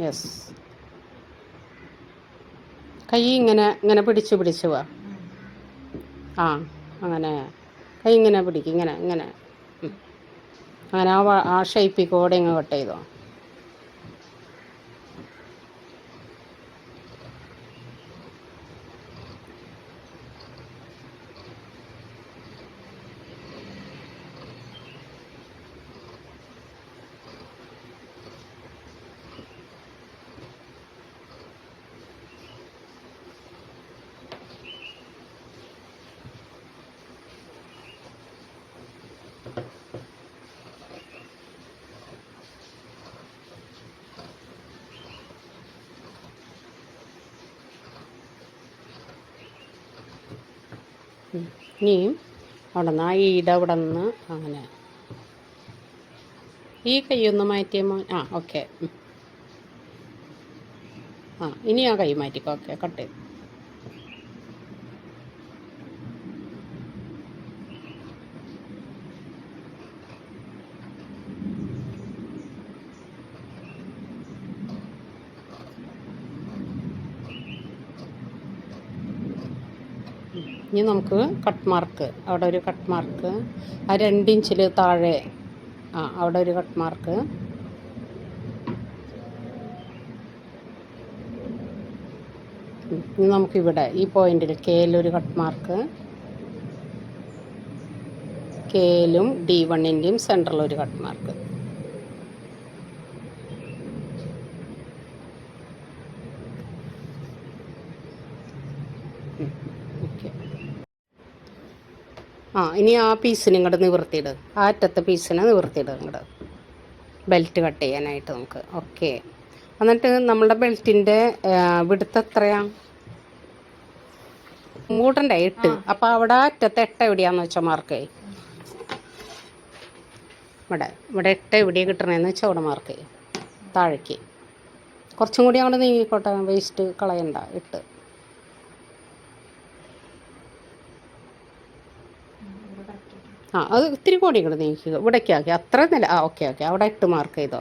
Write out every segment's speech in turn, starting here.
Yes. കൈ ഇങ്ങനെ ഇങ്ങനെ പിടിച്ച് വാ. ആ അങ്ങനെ കൈ ഇങ്ങനെ പിടിക്കും, ഇങ്ങനെ ഇങ്ങനെ. അങ്ങനെ ആ ഷേപ്പിൽ കൂടെ ഇങ്ങ് കട്ട് ചെയ്തോ. ഇനിയും അവിടെ നിന്ന് ആ ഈട അവിടെ നിന്ന് അങ്ങനെ ഈ കൈ ഒന്ന് മാറ്റിയമ്മോ. ആ ഓക്കെ. ആ ഇനി ആ കൈ മാറ്റിക്കോ. ഓക്കെ, കട്ട് ചെയ്തു. ഇനി നമുക്ക് കട്ട് മാർക്ക്, അവിടെ ഒരു കട്ട് മാർക്ക്, ആ 2 ഇഞ്ചിൽ താഴെ അവിടെ ഒരു കട്ട് മാർക്ക്. ഇനി നമുക്കിവിടെ ഈ പോയിന്റിൽ കെയിലൊരു കട്ട് മാർക്ക്, കെയിലും D1ൻ്റെയും സെൻറ്ററിലൊരു കട്ട് മാർക്ക്. ഓക്കെ. ഇനി ആ പീസിന് ഇങ്ങോട്ട് നിവർത്തിയിട്, ആ അറ്റത്തെ പീസിനെ നിവർത്തിയിട് ഇങ്ങോട്ട്, ബെൽറ്റ് കട്ട് ചെയ്യാനായിട്ട് നമുക്ക്. ഓക്കെ. എന്നിട്ട് നമ്മളുടെ ബെൽറ്റിൻ്റെ വിടുത്ത് എത്രയാണ്? മൂട്ടൻ്റെ 8. അപ്പോൾ അവിടെ അറ്റത്തെ 8 എവിടെയാണെന്ന് വെച്ചാൽ മാർക്ക്. ഇവിടെ 8 എവിടെയാണ് കിട്ടണതെന്ന് വെച്ചാൽ അവിടെ മാർക്ക്. താഴേക്ക് കുറച്ചും കൂടി അങ്ങോട്ട് നീങ്ങിക്കോട്ടെ, വേസ്റ്റ് കളയണ്ട. 8 അത് ഇത്തിരി കൂടി ഇങ്ങോട്ട് നീക്കുക, ഇവിടേക്കാക്കി. അത്ര നില. ഓക്കെ. അവിടെ 8 മാർക്ക് ചെയ്തോ.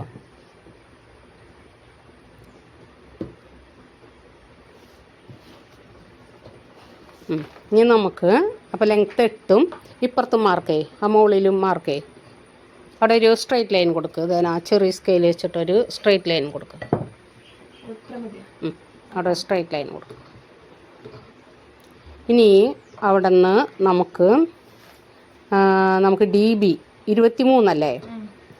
ഇനി നമുക്ക് അപ്പോൾ ലെങ്ത്ത് 8ഉം ഇപ്പുറത്തും മാർക്ക്. ആ മുകളിലും മാർക്ക്. അവിടെ ഒരു സ്ട്രെയിറ്റ് ലൈൻ കൊടുക്കുക. ഇതിന് ആ ചെറിയ സ്കെയിൽ വെച്ചിട്ടൊരു സ്ട്രെയിറ്റ് ലൈൻ കൊടുക്കുക. അവിടെ സ്ട്രെയിറ്റ് ലൈൻ കൊടുക്കുക. ഇനി അവിടെ നിന്ന് നമുക്ക് DB 23 അല്ലേ?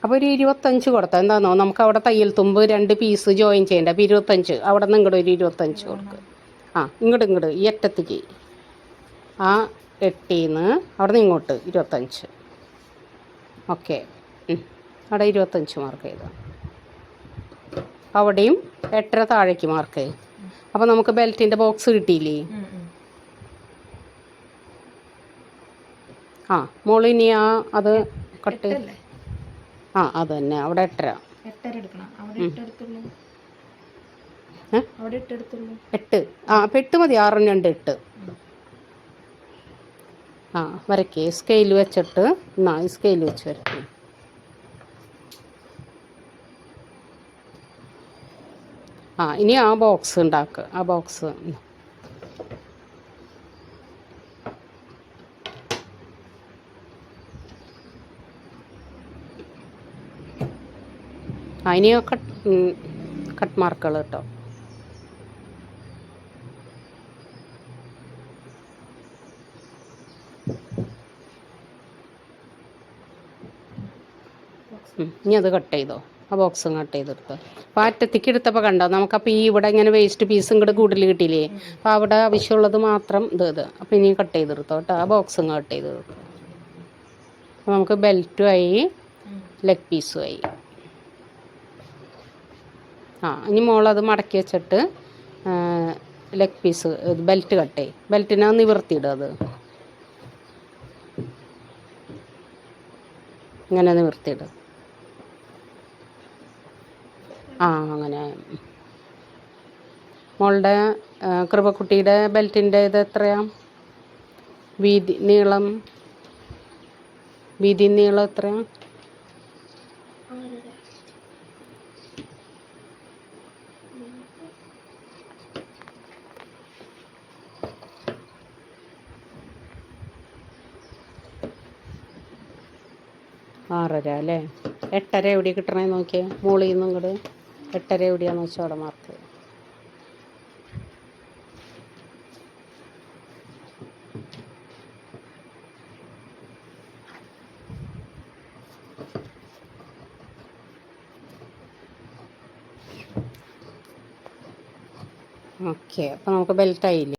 അപ്പോൾ ഒരു 25 കൊടുത്താൽ എന്താണെന്നോ, നമുക്ക് അവിടെ തയ്യൽ തുമ്പ് 2 പീസ് ജോയിൻ ചെയ്യേണ്ട. അപ്പോൾ 25, അവിടെ നിന്ന് ഇങ്ങോട്ട് ഒരു 25 കൊടുക്കുക. ഇങ്ങോട്ട് ഈ അറ്റത്തേക്ക്, ആ 8ന്ന് അവിടെ നിന്ന് ഇങ്ങോട്ട് 25. ഓക്കെ. അവിടെ 25 മാർക്ക് ചെയ്തു. അവിടെയും 8.5 താഴേക്ക് മാർക്ക്. അപ്പോൾ നമുക്ക് ബെൽറ്റിൻ്റെ ബോക്സ് കിട്ടിയില്ലേ? മോള് ഇനി അത് കട്ട്. അത് തന്നെ, അവിടെ 8.5. 8. അപ്പോൾ 8 മതി. 6 2 8. വരയ്ക്കേ. സ്കെയിൽ വെച്ചിട്ട് ഈ സ്കെയിൽ വെച്ച് വരയ്ക്കും. ഇനി ആ ബോക്സ് ഉണ്ടാക്കുക. ആ ബോക്സ് ഇനി കട്ട് മാർക്കുകൾ കേട്ടോ. ഇനി അത് കട്ട് ചെയ്തോ. ആ ബോക്സും കട്ട് ചെയ്തെടുത്ത്. അപ്പോൾ അറ്റത്തേക്ക് എടുത്തപ്പോൾ കണ്ടോ, നമുക്കപ്പോൾ ഈ ഇവിടെ ഇങ്ങനെ വേസ്റ്റ് പീസ് ഇങ്ങോട്ട് കൂടുതൽ കിട്ടിയില്ലേ? അപ്പോൾ അവിടെ ആവശ്യമുള്ളത് മാത്രം ഇത്. അപ്പോൾ ഇനി കട്ട് ചെയ്തെടുത്തോ കേട്ടോ. ആ ബോക്സും കട്ട് ചെയ്തെടുത്തു. അപ്പോൾ നമുക്ക് ബെൽറ്റും ആയി, ലെഗ് പീസും ആയി. ഇനി മോളത് മടക്കി വെച്ചിട്ട് ലെഗ് പീസ് ബെൽറ്റ് കട്ട് ചെയ്യും. ബെൽറ്റിനെ നിവർത്തിയിടുക. അത് ഇങ്ങനെ നിവർത്തിയിടുക. അങ്ങനെ. മോളുടെ കൃപക്കുട്ടിയുടെ ബെൽറ്റിൻ്റെ ഇത് എത്രയാണ്? വീതി നീളം എത്രയാണ്? 6:30 അല്ലേ? 8:30 എവിടെ കിട്ടണേ നോക്കിയേ, മുകളിൽ നിന്നും ഇങ്ങോട്ട് 8:30 എവിടെയാണെന്ന് വെച്ചാൽ അവിടെ മാർക്ക് ചെയ്യും. ഓക്കെ, അപ്പോൾ നമുക്ക് ബെൽറ്റ് ആയില്ലേ?